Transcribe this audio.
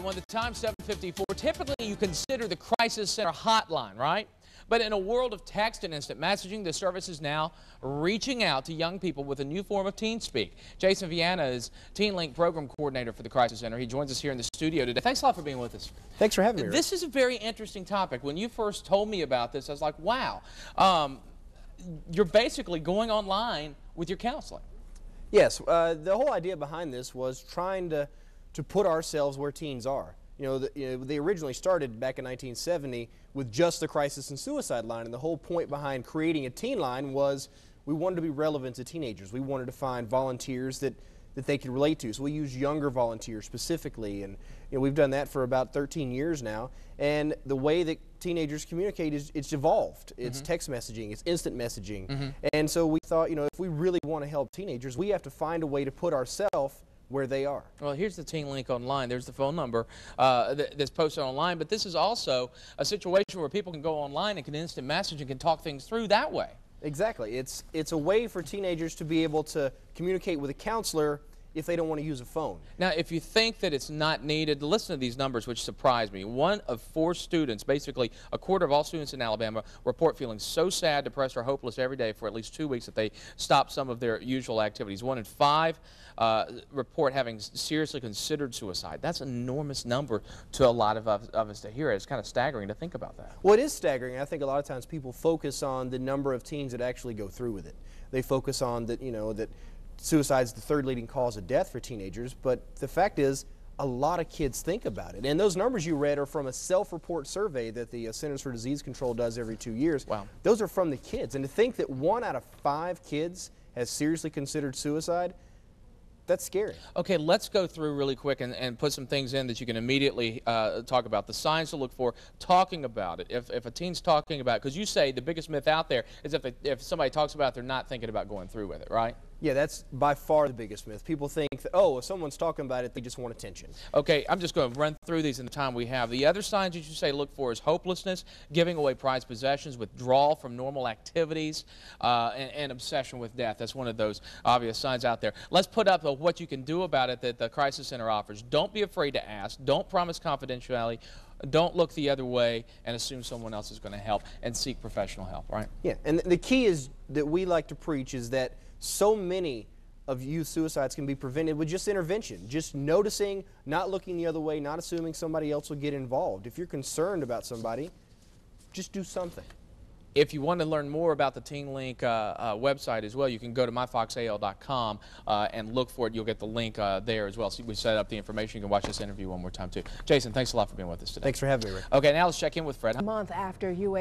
When the time 7:54, typically you consider the Crisis Center hotline, right? But in a world of text and instant messaging, the service is now reaching out to young people with a new form of teen speak. Jason Viana is Teen Link Program Coordinator for the Crisis Center. He joins us here in the studio today. Thanks a lot for being with us. Thanks for having me. This is a very interesting topic. When you first told me about this, I was like, wow. You're basically going online with your counseling. Yes, the whole idea behind this was trying to put ourselves where teens are. They originally started back in 1970 with just the crisis and suicide line, and the whole point behind creating a teen line was we wanted to be relevant to teenagers. We wanted to find volunteers that they could relate to. So we use younger volunteers specifically, and we've done that for about 13 years now. And the way that teenagers communicate it's evolved. It's text messaging, it's instant messaging. And so we thought, if we really want to help teenagers, we have to find a way to put ourselves where they are. Well, here's the Teen Link online. There's the phone number that's posted online, but this is also a situation where people can go online and can instant message and can talk things through that way. Exactly. It's a way for teenagers to be able to communicate with a counselor if they don't want to use a phone. Now, if you think that it's not needed, listen to these numbers, which surprised me. 1 of 4 students, basically a quarter of all students in Alabama, report feeling so sad, depressed, or hopeless every day for at least 2 weeks that they stop some of their usual activities. 1 in 5 report having seriously considered suicide. That's an enormous number to a lot of us to hear. It's kind of staggering to think about that. Well, it is staggering. I think a lot of times people focus on the number of teens that actually go through with it. They focus on that, that suicide is the 3rd leading cause of death for teenagers, but the fact is a lot of kids think about it. And those numbers you read are from a self-report survey that the Centers for Disease Control does every 2 years. Wow. Those are from the kids. And to think that 1 out of 5 kids has seriously considered suicide, that's scary. Okay, let's go through really quick and put some things in that you can immediately talk about. The signs to look for, talking about it. If a teen's talking about it, because you say the biggest myth out there is if somebody talks about it, they're not thinking about going through with it, right? Yeah, that's by far the biggest myth. People think that, oh, if someone's talking about it, they just want attention. Okay, I'm just going to run through these in the time we have. The other signs that you say look for is hopelessness, giving away prized possessions, withdrawal from normal activities, and obsession with death. That's one of those obvious signs out there. Let's put up what you can do about it that the Crisis Center offers. Don't be afraid to ask. Don't promise confidentiality. Don't look the other way and assume someone else is going to help, and seek professional help, right? Yeah, and the key is that we like to preach is that so many of youth suicides can be prevented with just intervention, just noticing, not looking the other way, not assuming somebody else will get involved. If you're concerned about somebody, just do something. If you want to learn more about the Teen Link website as well, you can go to myfoxal.com and look for it. You'll get the link there as well. So we set up the information. You can watch this interview one more time too. Jason, thanks a lot for being with us today. Thanks for having me, Rick. Okay, now let's check in with Fred. A month after U.S.